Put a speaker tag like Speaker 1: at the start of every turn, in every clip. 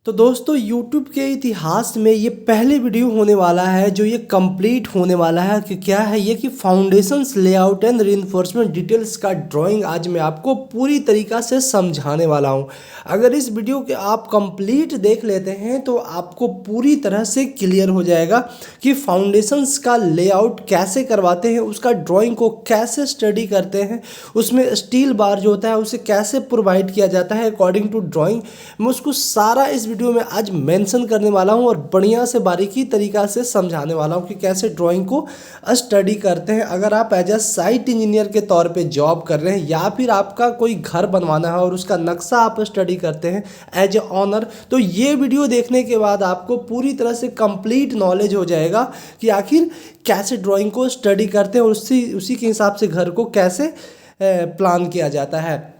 Speaker 1: तो दोस्तों YouTube के इतिहास में ये पहले वीडियो होने वाला है जो ये कंप्लीट होने वाला है कि क्या है ये कि foundations layout and reinforcement details का ड्राइंग आज मैं आपको पूरी तरीक़ा से समझाने वाला हूँ। अगर इस वीडियो के आप कंप्लीट देख लेते हैं तो आपको पूरी तरह से क्लियर हो जाएगा कि फाउंडेशंस का लेआउट कैसे करवाते हैं, उसका ड्राइंग को कैसे स्टडी करते हैं, उसमें स्टील बार जो होता है उसे कैसे प्रोवाइड किया जाता है अकॉर्डिंग टू ड्राइंग। मैं उसको सारा इस वीडियो में आज मेंशन करने वाला हूं और बढ़िया से बारीकी तरीका से समझाने वाला हूं कि कैसे ड्राइंग को स्टडी करते हैं। अगर आप एज अ साइट इंजीनियर के तौर पे जॉब कर रहे हैं या फिर आपका कोई घर बनवाना है और उसका नक्शा आप स्टडी करते हैं एज ए ऑनर, तो ये वीडियो देखने के बाद आपको पूरी तरह से कंप्लीट नॉलेज हो जाएगा कि आखिर कैसे ड्राइंग को स्टडी करते हैं और उसी के हिसाब से घर को कैसे प्लान किया जाता है।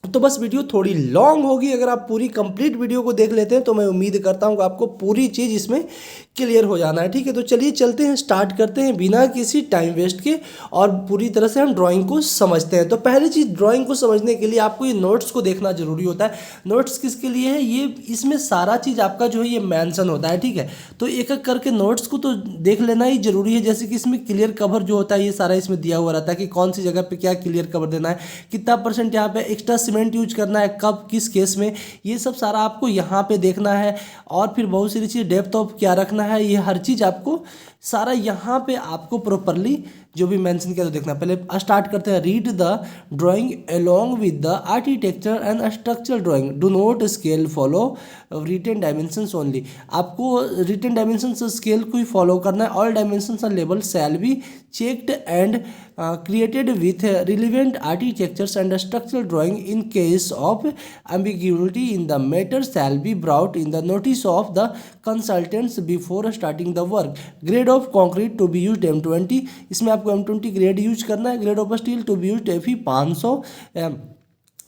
Speaker 1: तो बस वीडियो थोड़ी लॉन्ग होगी, अगर आप पूरी कंप्लीट वीडियो को देख लेते हैं तो मैं उम्मीद करता हूं कि आपको पूरी चीज़ इसमें क्लियर हो जाना है। ठीक है, तो चलिए चलते हैं, स्टार्ट करते हैं बिना किसी टाइम वेस्ट के और पूरी तरह से हम ड्राइंग को समझते हैं। तो पहली चीज़, ड्राइंग को समझने के लिए आपको ये नोट्स को देखना जरूरी होता है। नोट्स किसके लिए है, ये इसमें सारा चीज़ आपका जो है ये मेंशन होता है। ठीक है, तो एक एक करके नोट्स को तो देख लेना ही जरूरी है। जैसे कि इसमें क्लियर कवर जो होता है ये सारा इसमें दिया हुआ रहता है कि कौन सी जगह पे क्या क्लियर कवर देना है, कितना % यहाँ पे एक्स्ट्रा सीमेंट यूज करना है, कब किस केस में, ये सब सारा आपको यहाँ पे देखना है। और फिर बहुत सारी चीज़, डेप्थ ऑफ क्या रखना है, ये हर चीज़ आपको सारा यहाँ पे आपको प्रॉपरली जो भी मेंशन किया तो देखना। पहले स्टार्ट करते हैं। Read the drawing along with the architecture and structural drawing, do not scale follow written dimensions only. आपको रिटन डायमेंशंस स्केल को ही फॉलो करना है। All dimensions and level shall be checked and created with relevant architectures and structural drawing. In case of ambiguity in the matter shall be brought in the notice of the consultants before starting the work. Grade of concrete to be used M20, इसमें आपको M20 grade यूज करना है। Grade of steel to be use FE 500,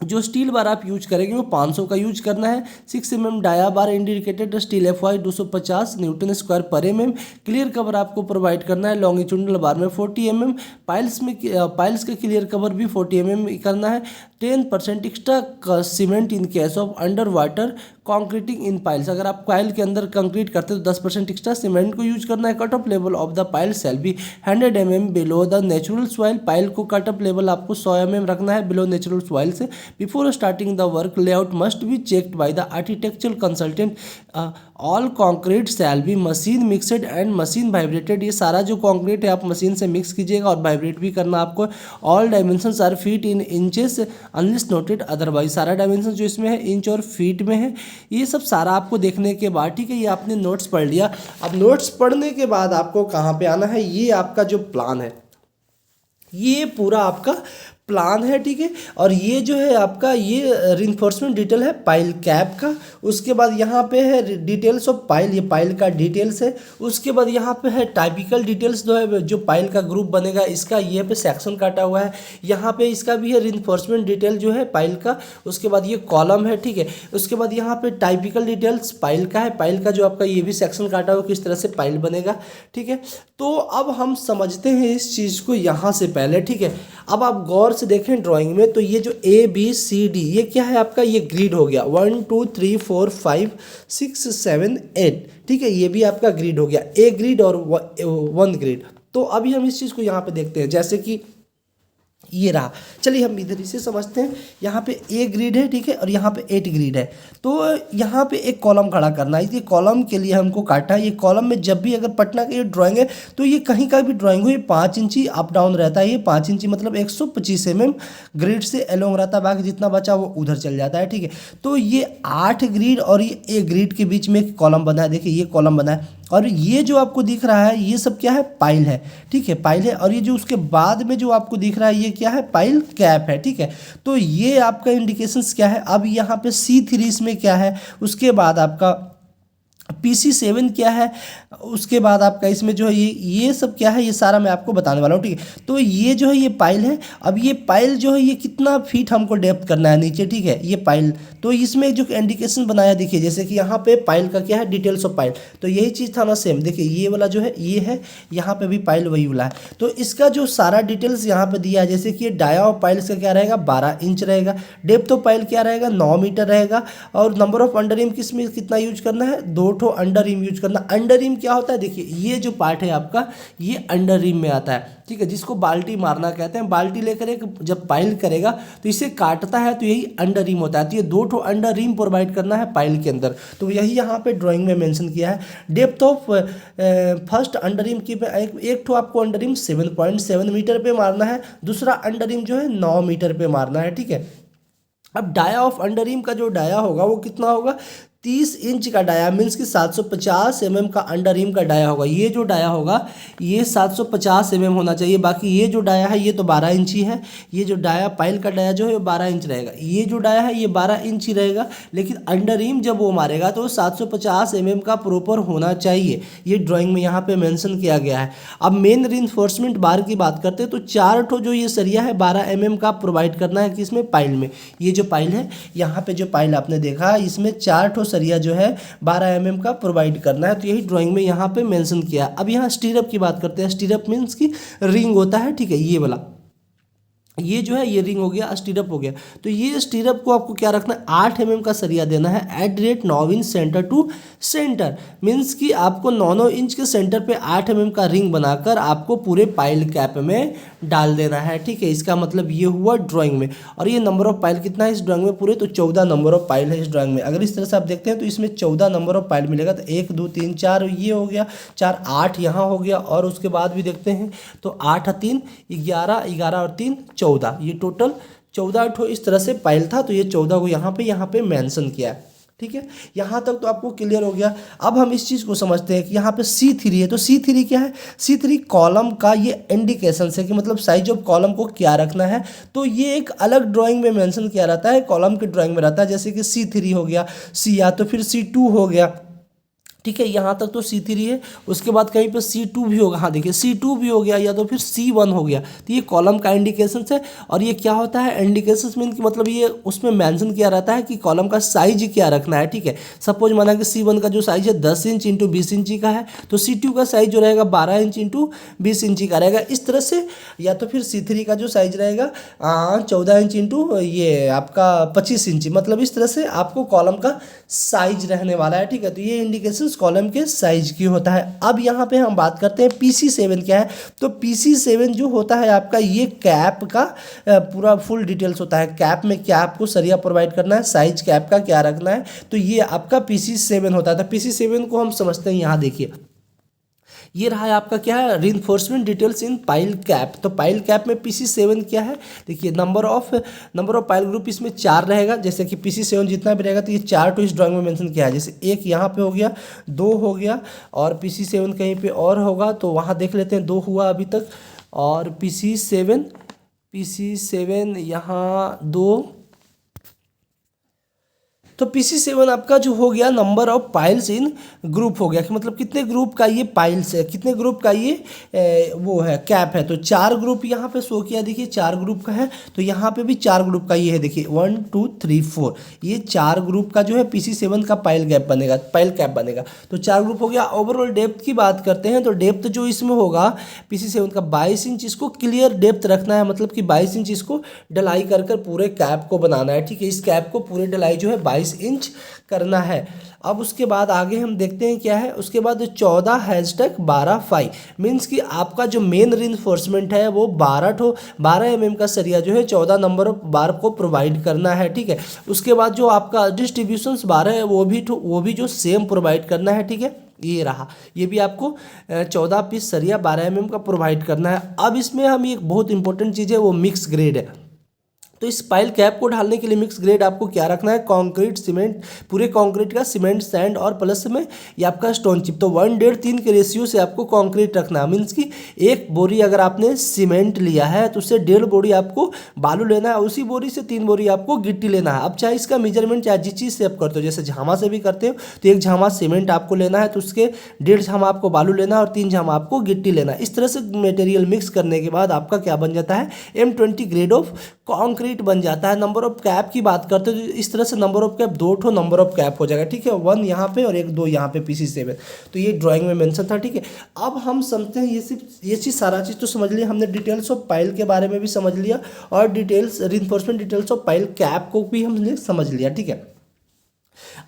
Speaker 1: जो steel bar आप use करेंगे वो 500 का यूज करना है। 6 mm dia bar indicated steel FY 250 newton square पर mm। क्लियर कवर आपको प्रोवाइड करना है। लॉन्गिट्यूडनल बार में 40 mm, पाइल्स का क्लियर कवर भी 40 mm करना है। 10% extra cement in case of under water concreting in piles, अगर आप पाइल के अंदर कंक्रीट करते हैं तो 10% एक्स्ट्रा सीमेंट को यूज करना है। Cut off level of the pile shall be 100 mm below the natural soil, pile को कट ऑफ लेवल आपको 100 mm रखना है बिलो नेचुरल सॉइल से। Before starting the work layout must be checked by the architectural consultant. All concrete shall be machine mixed and machine vibrated, ये सारा जो concrete है आप मशीन से मिक्स कीजिएगा और वाइब्रेट भी करना आपको। All dimensions are feet in inches unless noted otherwise, सारा डायमेंशन जो इसमें है इंच और फीट में है। ये सब सारा आपको देखने के बाद, ठीक है, ये आपने नोट्स पढ़ लिया। अब नोट्स पढ़ने के बाद आपको कहाँ पे आना है, ये आपका जो प्लान है, ये पूरा आपका प्लान है। ठीक है, और ये जो है आपका ये रिइंफोर्समेंट डिटेल है पाइल कैप का। उसके बाद यहाँ पे है डिटेल्स ऑफ पाइल, ये पाइल का डिटेल्स है। उसके बाद यहाँ पे है टाइपिकल डिटेल्स जो है, जो पाइल का ग्रुप बनेगा इसका ये पे सेक्शन काटा हुआ है। यहाँ पे इसका भी है रिइंफोर्समेंट डिटेल जो है पाइल का। उसके बाद ये कॉलम है। ठीक है, उसके बाद यहाँ पे टाइपिकल डिटेल्स पाइल का है, पाइल का जो आपका ये भी सेक्शन काटा हुआ किस तरह से पाइल बनेगा। ठीक है, तो अब हम समझते हैं इस चीज़ को यहाँ से पहले। ठीक है, अब आप गौर से देखें ड्राइंग में तो ये जो ABCD ये क्या है आपका, ये ग्रिड हो गया 1 2 3 4 5 6 7 8। ठीक है, ये भी आपका ग्रिड हो गया, A ग्रिड और 1 ग्रिड। तो अभी हम इस चीज़ को यहाँ पे देखते हैं, जैसे कि ये रहा। चलिए हम इधर इसे समझते हैं। यहाँ पे A ग्रिड है, ठीक है, और यहाँ पे 8 ग्रिड है। तो यहाँ पे एक कॉलम खड़ा करना है। ये कॉलम के लिए हमको काटा है। ये कॉलम में जब भी अगर पटना का ये ड्राइंग है तो ये कहीं का भी ड्राइंग हो, ये 5 इंची अप डाउन रहता है। ये 5 इंची मतलब 125 mm ग्रिड से एलोंग रहता है, बाकी जितना बचा वो उधर चल जाता है। ठीक है, तो ये 8 ग्रिड और ये A ग्रिड के बीच में एक कॉलम बना है। देखिए ये कॉलम बना है और ये जो आपको दिख रहा है ये सब क्या है, पाइल है। ठीक है, पाइल है। और ये जो उसके बाद में जो आपको दिख रहा है ये क्या है, पाइल कैप है। ठीक है, तो ये आपका इंडिकेशंस क्या है। अब यहाँ पे C3 इसमें क्या है, उसके बाद आपका PC7 क्या है, उसके बाद आपका इसमें जो है ये सब क्या है, ये सारा मैं आपको बताने वाला हूँ, ठीक है। तो ये जो है ये पाइल है। अब ये पाइल जो है ये कितना फीट हमको डेप्थ करना है नीचे, ठीक है, ये पाइल। तो इसमें जो इंडिकेशन बनाया देखिए, जैसे कि यहाँ पे पाइल का क्या है, डिटेल्स ऑफ पाइल। तो यही चीज़ था ना सेम, देखिए ये वाला जो है ये है, यहाँ पे भी पाइल वही वाला है। तो इसका जो सारा डिटेल्स यहाँ पे दिया है, जैसे कि डाया ऑफ पाइल्स का क्या रहेगा, 12 इंच रहेगा। डेप्थ ऑफ पाइल क्या रहेगा, 9 मीटर रहेगा। और नंबर ऑफ अंडर रिम किस में कितना यूज करना है, 2 ठो अंडर रिम यूज करना। अंडर रिम क्या होता है, देखिए ये जो पार्ट है आपका, ये अंडर रिम में आता है, ठीक है, जिसको बाल्टी मारना कहते हैं। बाल्टी लेकर एक जब पाइल करेगा तो इसे काटता है, तो यही अंडर रिम होता है। तो ये 2 ठो अंडर रिम प्रोवाइड करना है पाइल के अंदर, तो यही यहाँ पे ड्राइंग में मेंशन किया है। Depth of first under ream की एक ठो आपको अंडर रिम 7.7 मीटर पे मारना है, दूसरा अंडर रिम जो है 9 मीटर पे मारना है, ठीक है। अब डाया ऑफ अंडर रिम का जो डाया होगा वो कितना होगा, 30 इंच का डाया, मीन्स कि 750 mm का अंडर रिम का डाया होगा। ये जो डाया होगा ये 750 mm होना चाहिए। बाकी ये जो डाया है ये तो 12 इंच ही है। ये जो डाया पाइल का डाया जो है वो 12 इंच रहेगा। ये जो डाया है ये 12 इंच ही रहेगा, लेकिन अंडर रिम जब वो मारेगा तो 750 mm का प्रॉपर होना चाहिए। ये ड्राइंग में यहाँ पे मेंशन किया गया है। अब मेन रिइंफोर्समेंट बार की बात करते हैं तो 4 ठो जो ये सरिया है 12 mm का प्रोवाइड करना है किसमें, पाइल में। ये जो पाइल है, यहाँ पे जो पाइल आपने देखा इसमें 4 ठो सरिया जो है 12 mm का प्रोवाइड करना है। तो यही ड्राइंग में यहाँ पे मेंशन किया है। अब यहाँ स्टीरअप की बात करते हैं। स्टीरअप मीन्स की रिंग होता है, ठीक है, ये वाला, ये जो है ये रिंग हो गया, स्टीरअप हो गया। तो ये स्टीरअप को आपको क्या रखना है, 8 mm का सरिया देना है at rate 9 inch centre to centre. Means कि आपको 9 इंच के सेंटर पे 8 mm का रिंग बनाकर आपको पूरे पाइल कैप में डाल देना है, ठीक है। इसका मतलब ये हुआ ड्राइंग में। और ये नंबर ऑफ पाइल कितना है इस ड्राइंग में पूरे, तो 14 नंबर ऑफ पाइल है इस ड्राइंग में। अगर इस तरह से आप देखते हैं तो इसमें 14 नंबर ऑफ पाइल मिलेगा। तो 1 2 3 4 ये हो गया, 4 8 यहाँ हो गया, और उसके बाद भी देखते हैं तो 8 3 11, 11 और 3 14, ये टोटल 14 ठो इस तरह से पाइल था। तो ये 14 को यहाँ पे मेंशन किया है, ठीक है। यहाँ तक तो आपको क्लियर हो गया। अब हम इस चीज़ को समझते हैं कि यहाँ पे C3 है। तो C3 क्या है, C3 कॉलम का ये इंडिकेशन है कि मतलब साइज ऑफ कॉलम को क्या रखना है। तो ये एक अलग ड्राइंग में मेंशन किया रहता है, कॉलम के ड्राइंग में रहता है। जैसे कि C3 हो गया, C या तो फिर C2 हो गया, ठीक है। यहाँ तक तो C3 है। उसके बाद कहीं पे C2 भी होगा, हाँ देखिए C2 भी हो गया या तो फिर C1 हो गया। तो ये कॉलम का इंडिकेशन है। और ये क्या होता है, इंडिकेशन मीन कि मतलब ये उसमें मेंशन किया रहता है कि कॉलम का साइज क्या रखना है, ठीक है। सपोज माना कि C1 का जो साइज है 10 इंच इंटू 20 इंची का है, तो C2 का साइज जो रहेगा 12 इंच इंटू 20 इंची का रहेगा, इस तरह से। या तो फिर C3 का जो साइज रहेगा 14 इंच इंटू ये आपका 25 इंची, मतलब इस तरह से आपको कॉलम का साइज रहने वाला है, ठीक है। तो ये इंडिकेशन कॉलम के साइज की होता है। अब यहाँ पे हम बात करते हैं PC7 क्या है। तो PC7 जो होता है आपका, ये कैप का पूरा फुल डिटेल्स होता है। कैप में क्या आपको सरिया प्रोवाइड करना है, साइज कैप का क्या रखना है, तो ये आपका PC7 होता है। तो PC7 को हम समझते हैं, यहाँ देखिए ये रहा है आपका क्या है, reinforcement details in pile cap. तो पाइल कैप में PC7 क्या है, देखिए नंबर ऑफ पाइल ग्रुप इसमें 4 रहेगा। जैसे कि PC7 जितना भी रहेगा तो ये 4 तो इस ड्राइंग में मेंशन किया है। जैसे एक यहाँ पे हो गया, 2 हो गया, और PC7 कहीं पे और होगा तो वहाँ देख लेते हैं, 2 हुआ अभी तक। और PC7 यहाँ 2। तो PC7 आपका जो हो गया number of piles in group हो गया, कि मतलब कितने ग्रुप का ये पाइल्स है, कितने ग्रुप का ये वो है कैप है। तो 4 ग्रुप यहाँ पे शो किया, देखिए 4 ग्रुप का है। तो यहाँ पे भी 4 ग्रुप का ये है, देखिए 1 2 3 4, ये 4 ग्रुप का जो है PC7 का पाइल कैप बनेगा। तो 4 ग्रुप हो गया। ओवरऑल डेप्थ की बात करते हैं तो डेप्थ जो इसमें होगा PC7 का 22 इंच, इसको क्लियर डेप्थ रखना है, मतलब कि 22 इंच इसको डलाई कर पूरे कैप को बनाना है, ठीक है। इस कैप को पूरे डलाई जो है 22 इंच करना है। अब उसके बाद आगे हम देखते हैं क्या है। उसके बाद 14 हैशटैग 12 फाई, मीन्स कि आपका जो मेन रिइंफोर्समेंट है वो 12 mm का सरिया जो है 14 नंबर ऑफ बार को प्रोवाइड करना है, ठीक है। उसके बाद जो आपका डिस्ट्रीब्यूशंस 12 है वो भी जो सेम प्रोवाइड करना है, ठीक है। ये रहा, ये भी आपको 14 पीस सरिया 12 mm का प्रोवाइड करना है। अब इसमें हम एक बहुत इंपॉर्टेंट चीज़ है वो मिक्स ग्रेड है। तो इस पाइल कैप को ढालने के लिए मिक्स ग्रेड आपको क्या रखना है, कंक्रीट सीमेंट, पूरे कंक्रीट का सीमेंट सैंड और प्लस में ये आपका स्टोन चिप। तो 1:3 के रेशियो से आपको कंक्रीट रखना है। मीन्स कि एक बोरी अगर आपने सीमेंट लिया है तो उससे 1.5 बोरी आपको बालू लेना है, उसी बोरी से 3 बोरी आपको गिट्टी लेना है। अब चाहे इसका मेजरमेंट चाहे जिस चीज़ से आप करते हो, जैसे झामा से भी करते हो तो 1 झामा सीमेंट आपको लेना है, तो उसके 1.5 झामा आपको बालू लेना है और 3 झामा आपको गिट्टी लेना है। इस तरह से मटेरियल मिक्स करने के बाद आपका क्या बन जाता है, M20 ग्रेड ऑफ कंक्रीट बन जाता है। नंबर ऑफ कैप की बात करते हो तो इस तरह से number of cap 2 number of cap हो जाएगा, ठीक है, 1 यहाँ पे और 2 यहाँ पे PC7। तो ये ड्राइंग में मेंशन था, ठीक है। अब हम समझते हैं, ये चीज़ सारा चीज़ तो समझ लिया हमने, डिटेल्स ऑफ पाइल के बारे में भी समझ लिया और details reinforcement details of pile cap को भी हमने समझ लिया, ठीक है।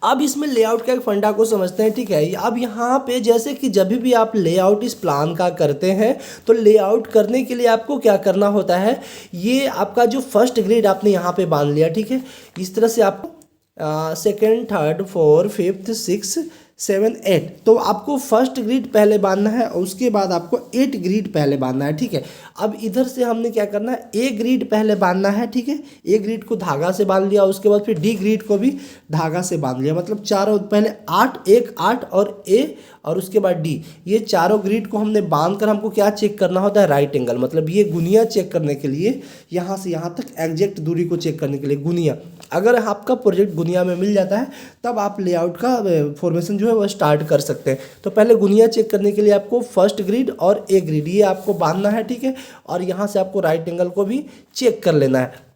Speaker 1: अब इसमें लेआउट का एक फंडा को समझते हैं, ठीक है। अब यहाँ पे जैसे कि जब भी आप लेआउट इस प्लान का करते हैं तो लेआउट करने के लिए आपको क्या करना होता है, ये आपका जो फर्स्ट ग्रिड आपने यहाँ पे बांध लिया, ठीक है। इस तरह से आपको 2nd 3rd 4th 5th 6th 7 8, तो आपको फर्स्ट ग्रिड पहले बांधना है और उसके बाद आपको 8 ग्रिड पहले बांधना है, ठीक है। अब इधर से हमने क्या करना है, A ग्रिड पहले बांधना है, ठीक है। A ग्रिड को धागा से बांध लिया, उसके बाद फिर D ग्रिड को भी धागा से बांध लिया, मतलब चारों पहले 8 1 8 और A और उसके बाद D, ये चारों ग्रिड को हमने बांध कर हमको क्या चेक करना होता है, राइट एंगल, मतलब ये गुनिया चेक करने के लिए, यहाँ से यहाँ तक एग्जैक्ट दूरी को चेक करने के लिए गुनिया। अगर आपका प्रोजेक्ट गुनिया में मिल जाता है तब आप लेआउट का फॉर्मेशन जो है वो स्टार्ट कर सकते हैं। तो पहले गुनिया चेक करने के लिए आपको फर्स्ट ग्रिड और A ग्रिड ये आपको बांधना है, ठीक है। और यहाँ से आपको राइट एंगल को भी चेक कर लेना है।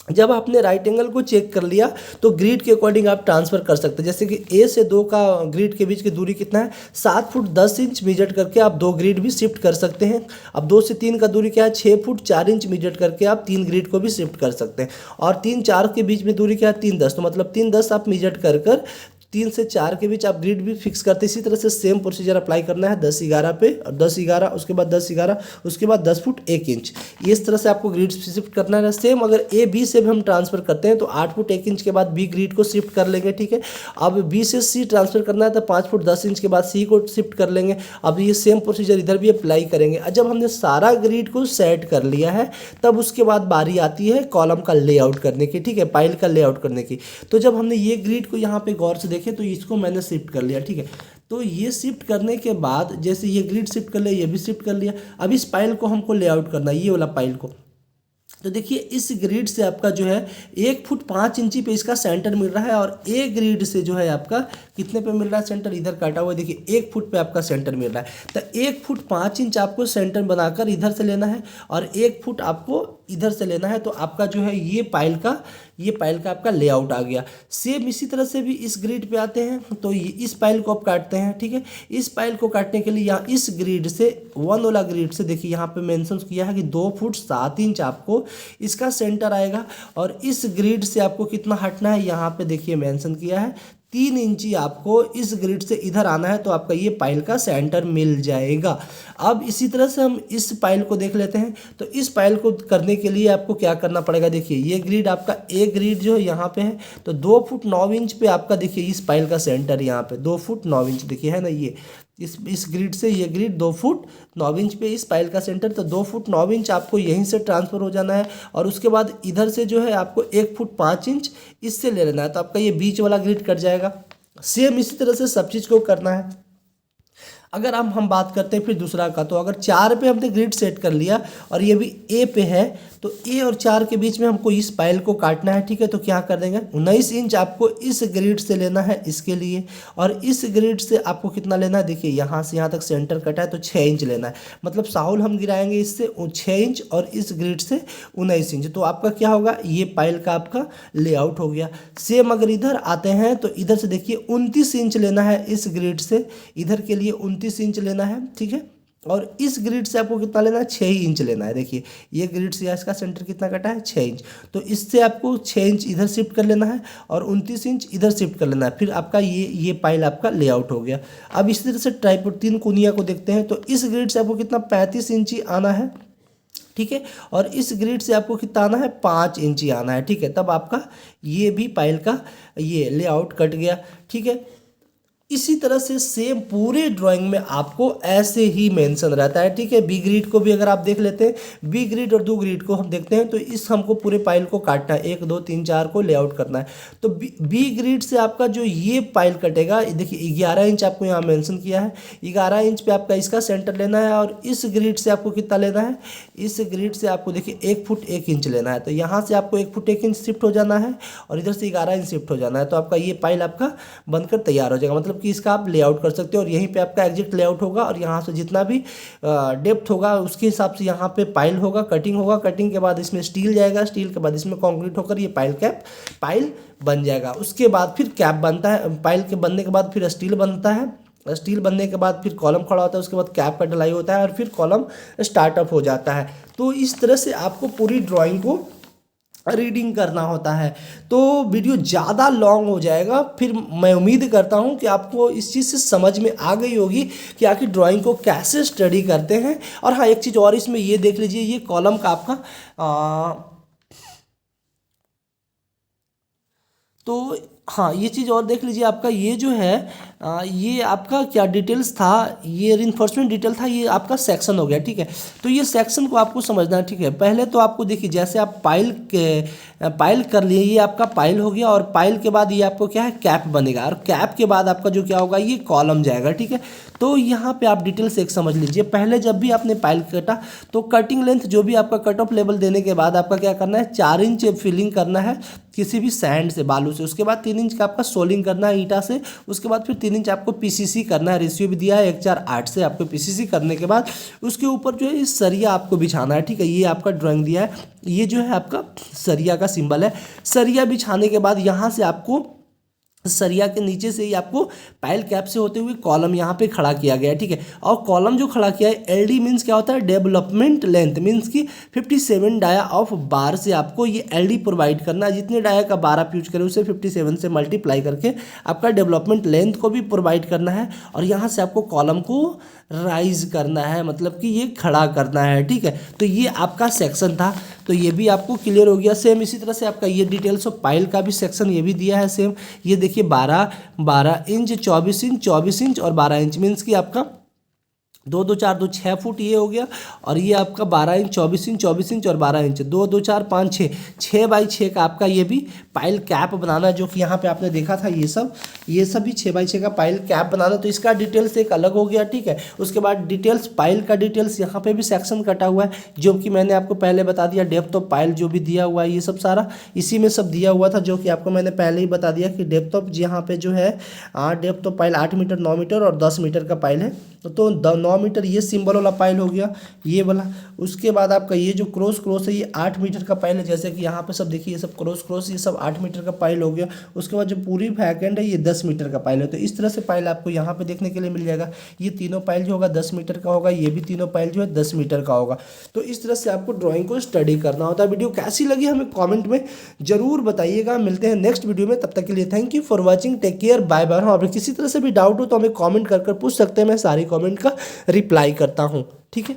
Speaker 1: जब आपने राइट एंगल को चेक कर लिया तो ग्रिड के अकॉर्डिंग आप ट्रांसफर कर सकते हैं। जैसे कि A से 2 का ग्रिड के बीच की दूरी कितना है, 7 फुट 10 इंच मेजर करके आप 2 ग्रिड भी शिफ्ट कर सकते हैं। अब 2 से 3 का दूरी क्या है, 6 फुट 4 इंच मेजर करके आप 3 ग्रिड को भी शिफ्ट कर सकते हैं। और 3 4 के बीच में दूरी क्या है, 3 10, तो मतलब 3 10 आप मेजर कर 3 से 4 के बीच आप ग्रिड भी फिक्स करते हैं। इसी तरह से सेम प्रोसीजर अप्लाई करना है 10 11 पे, और 10 11 उसके बाद 10 11 उसके बाद 10 फुट 1 इंच, इस तरह से आपको ग्रिड शिफ्ट करना है। सेम अगर A B से भी हम ट्रांसफर करते हैं तो 8 फुट 1 इंच के बाद B ग्रिड को शिफ्ट कर लेंगे, ठीक है। अब B से C ट्रांसफर करना है तो 5 फुट 10 इंच के बाद C को शिफ्ट कर लेंगे। अब ये सेम प्रोसीजर इधर भी अप्लाई करेंगे। जब हमने सारा ग्रिड को सेट कर लिया है तब उसके बाद बारी आती है कॉलम का लेआउट करने की, ठीक है, पाइल का लेआउट करने की। तो जब हमने ये ग्रिड को यहाँ पे गौर से देखें तो इसको मैंने शिफ्ट कर लिया, ठीक है। तो ये शिफ्ट करने के बाद जैसे ये ग्रिड शिफ्ट कर लिया, ये भी शिफ्ट कर लिया। अब इस पाइल को हमको लेआउट करना है, ये वाला पाइल को। तो देखिए इस ग्रिड से आपका जो है 1 फुट 5 इंची पे इसका सेंटर मिल रहा है, और A ग्रिड से जो है आपका कितने पे मिल रहा है सेंटर, इधर काटा हुआ है देखिए 1 फुट पे आपका सेंटर मिल रहा है। तो 1 फुट 5 इंच आपको सेंटर बनाकर इधर से लेना है और 1 फुट आपको इधर से लेना है। तो आपका जो है ये पाइल का आपका लेआउट आ गया। सेम इसी तरह से भी इस ग्रिड पे आते हैं तो ये इस पाइल को आप काटते हैं, ठीक है। इस पाइल को काटने के लिए यहाँ इस ग्रिड से 1 वाला ग्रिड से देखिए यहाँ पे मेंशन किया है कि 2 फुट 7 इंच आपको इसका सेंटर आएगा, और इस ग्रिड से आपको कितना हटना है यहाँ पे देखिए मेंशन किया है 3 इंची आपको इस ग्रिड से इधर आना है, तो आपका ये पाइल का सेंटर मिल जाएगा। अब इसी तरह से हम इस पाइल को देख लेते हैं। तो इस पाइल को करने के लिए आपको क्या करना पड़ेगा, देखिए ये ग्रिड आपका A ग्रिड जो है यहाँ पे है, तो 2 फुट 9 इंच पे आपका देखिए इस पाइल का सेंटर यहाँ पे 2 फुट 9 इंच देखिए है ना, ये इस ग्रिड से ये ग्रिड 2 फुट 9 इंच पे इस पाइल का सेंटर, तो 2 फुट 9 इंच आपको यहीं से ट्रांसफ़र हो जाना है। और उसके बाद इधर से जो है आपको 1 फुट 5 इंच इससे ले लेना है, तो आपका ये बीच वाला ग्रिड कट जाएगा। सेम इसी तरह से सब चीज़ को करना है। अगर हम बात करते हैं फिर दूसरा का, तो अगर 4 पे हमने ग्रिड सेट कर लिया और ये भी A पे है, तो A और 4 के बीच में हमको इस पाइल को काटना है, ठीक है। तो क्या कर देंगे 19 इंच आपको इस ग्रिड से लेना है इसके लिए, और इस ग्रिड से आपको कितना लेना है देखिए यहाँ से यहाँ तक सेंटर कटा है तो 6 इंच लेना है, मतलब साहुल हम गिराएंगे इससे 6 इंच और इस ग्रिड से 19 इंच। तो आपका क्या होगा, ये पाइल का आपका लेआउट हो गया। सेम अगर इधर आते हैं तो इधर से देखिए 29 इंच लेना है इस ग्रिड से, इधर के लिए 29 इंच लेना है, ठीक है। और इस ग्रिड से आपको कितना लेना है 6 इंच लेना है। देखिए ये ग्रिड से इसका सेंटर कितना कटा है 6 इंच, तो इससे आपको 6 इंच इधर शिफ्ट कर लेना है और 29 इंच इधर शिफ्ट कर लेना है। फिर आपका ये पाइल आपका लेआउट हो गया। अब इसी तरह से ट्राइपॉड 3 कोनिया को देखते हैं, तो इस ग्रिड से आपको कितना 35 इंची आना है, ठीक है। और इस ग्रिड से आपको कितना आना है 5 इंची आना है, ठीक है। तब आपका ये भी पाइल का ये लेआउट कट गया, ठीक है। इसी तरह से सेम पूरे ड्राइंग में आपको ऐसे ही मेंशन रहता है, ठीक है। बी ग्रिड को भी अगर आप देख लेते हैं, बी ग्रिड और 2 ग्रिड को हम देखते हैं, तो इस हमको पूरे पाइल को काटना है, 1 2 3 4 को लेआउट करना है। तो बी ग्रिड से आपका जो ये पाइल कटेगा, देखिए 11 इंच आपको यहाँ मेंशन किया है, 11 इंच पे आपका इसका सेंटर लेना है, और इस ग्रिड से आपको कितना लेना है, इस ग्रिड से आपको देखिए 1 फुट 1 इंच लेना है। तो यहाँ से आपको 1 फुट 1 इंच शिफ्ट हो जाना है, और इधर से 11 इंच शिफ्ट हो जाना है। तो आपका ये पाइल आपका बनकर तैयार हो जाएगा, मतलब कि इसका आप लेआउट कर सकते हो, और यहीं पे आपका एग्जिट लेआउट होगा, और यहाँ से जितना भी डेप्थ होगा उसके हिसाब से यहाँ पे पाइल होगा, कटिंग होगा, कटिंग के बाद इसमें स्टील जाएगा, स्टील के बाद इसमें कंक्रीट होकर ये पाइल बन जाएगा। उसके बाद फिर कैप बनता है, पाइल के बनने के बाद फिर स्टील बनता है, स्टील बनने के बाद फिर कॉलम खड़ा होता है, उसके बाद कैप का ढलाई होता है, और फिर कॉलम स्टार्टअप हो जाता है। तो इस तरह से आपको पूरी ड्राइंग को रीडिंग करना होता है। तो वीडियो ज़्यादा लॉन्ग हो जाएगा, फिर मैं उम्मीद करता हूँ कि आपको इस चीज़ से समझ में आ गई होगी कि आखिर ड्राइंग को कैसे स्टडी करते हैं। और हाँ, एक चीज़ और इसमें ये देख लीजिए, ये कॉलम का आपका तो हाँ, ये चीज़ और देख लीजिए, आपका ये जो है ये आपका क्या डिटेल्स था, ये रिइंफोर्समेंट डिटेल था, ये आपका सेक्शन हो गया, ठीक है। तो ये सेक्शन को आपको समझना है, ठीक है। पहले तो आपको देखिए, जैसे आप पाइल कर लिए, ये आपका पाइल हो गया, और पाइल के बाद ये आपको क्या है, कैप बनेगा, और कैप के बाद आपका जो क्या होगा, ये कॉलम जाएगा, ठीक है। तो यहाँ पे आप डिटेल से एक समझ लीजिए, पहले जब भी आपने पाइल कटा तो कटिंग लेंथ जो भी आपका कट ऑफ लेवल देने के बाद आपका क्या करना है, 4 इंच फिलिंग करना है किसी भी सैंड से, बालू से। उसके बाद 3 इंच का आपका सोलिंग करना है ईंटा से। उसके बाद फिर 3 इंच आपको पीसीसी करना है, रेशियो भी दिया है 1:4:8 से। आपको पीसीसी करने के बाद उसके ऊपर जो है ये सरिया आपको बिछाना है, ठीक है। ये आपका ड्राइंग दिया है, ये जो है आपका सरिया का सिंबल है। सरिया बिछाने के बाद यहाँ से आपको सरिया के नीचे से ही आपको पाइल कैप से होते हुए कॉलम यहाँ पे खड़ा किया गया है, ठीक है। और कॉलम जो खड़ा किया है, एलडी मीन्स क्या होता है, डेवलपमेंट लेंथ, मीन्स कि 57 डाया ऑफ बार से आपको ये एलडी प्रोवाइड करना है। जितने डाया का बार आप यूज करें उसे 57 से मल्टीप्लाई करके आपका डेवलपमेंट लेंथ को भी प्रोवाइड करना है, और यहाँ से आपको कॉलम को राइज करना है, मतलब कि ये खड़ा करना है, ठीक है। तो ये आपका सेक्शन था, तो ये भी आपको क्लियर हो गया। सेम इसी तरह से आपका ये डिटेल्स ऑफ पाइल का भी सेक्शन ये भी दिया है सेम। ये देखिए 12 इंच, 24 इंच और 12 इंच, मीन्स कि आपका 2 2 4 2 6 फुट ये हो गया, और ये आपका 12 इंच, 24 इंच, 24 इंच और 12 इंच, 2 2 4 5 6, 6x6 का आपका ये भी पाइल कैप बनाना, जो कि यहाँ पे आपने देखा था ये सब भी 6x6 का पाइल कैप बनाना। तो इसका डिटेल्स एक अलग हो गया, ठीक है। उसके बाद डिटेल्स पाइल का डिटेल्स यहाँ पे भी सेक्शन कटा हुआ है, जो कि मैंने आपको पहले बता दिया। डेप्थ ऑफ पाइल जो भी दिया हुआ है, ये सब सारा इसी में सब दिया हुआ था, जो कि आपको मैंने पहले ही बता दिया कि डेप्थ ऑफ यहाँ पे जो है depth of pile 8 metre, 9 metre और 10 मीटर का पाइल है। तो 9 मीटर ये सिंबल वाला पाइल हो गया, ये वाला। उसके बाद आपका ये जो क्रॉस है, ये 8 मीटर का पाइल है, जैसे कि यहाँ पे सब देखिए, ये सब क्रॉस ये सब 8 मीटर का पाइल हो गया। उसके बाद जो पूरी वैकेंट है, ये 10 मीटर का पाइल है। तो इस तरह से पाइल आपको यहाँ पे देखने के लिए मिल जाएगा। ये तीनों पाइल जो होगा 10 मीटर का होगा, ये भी तीनों पाइल जो है 10 मीटर का होगा। तो इस तरह से आपको ड्राइंग को स्टडी करना होता है। वीडियो कैसी लगी हमें कॉमेंट में जरूर बताइएगा। मिलते हैं नेक्स्ट वीडियो में, तब तक के लिए thank you for watching, take care, bye bye. हाँ, अगर किसी तरह से भी डाउट हो तो हमें कॉमेंट कर पूछ सकते हैं, मैं सारी कॉमेंट का रिप्लाई करता हूँ, ठीक है।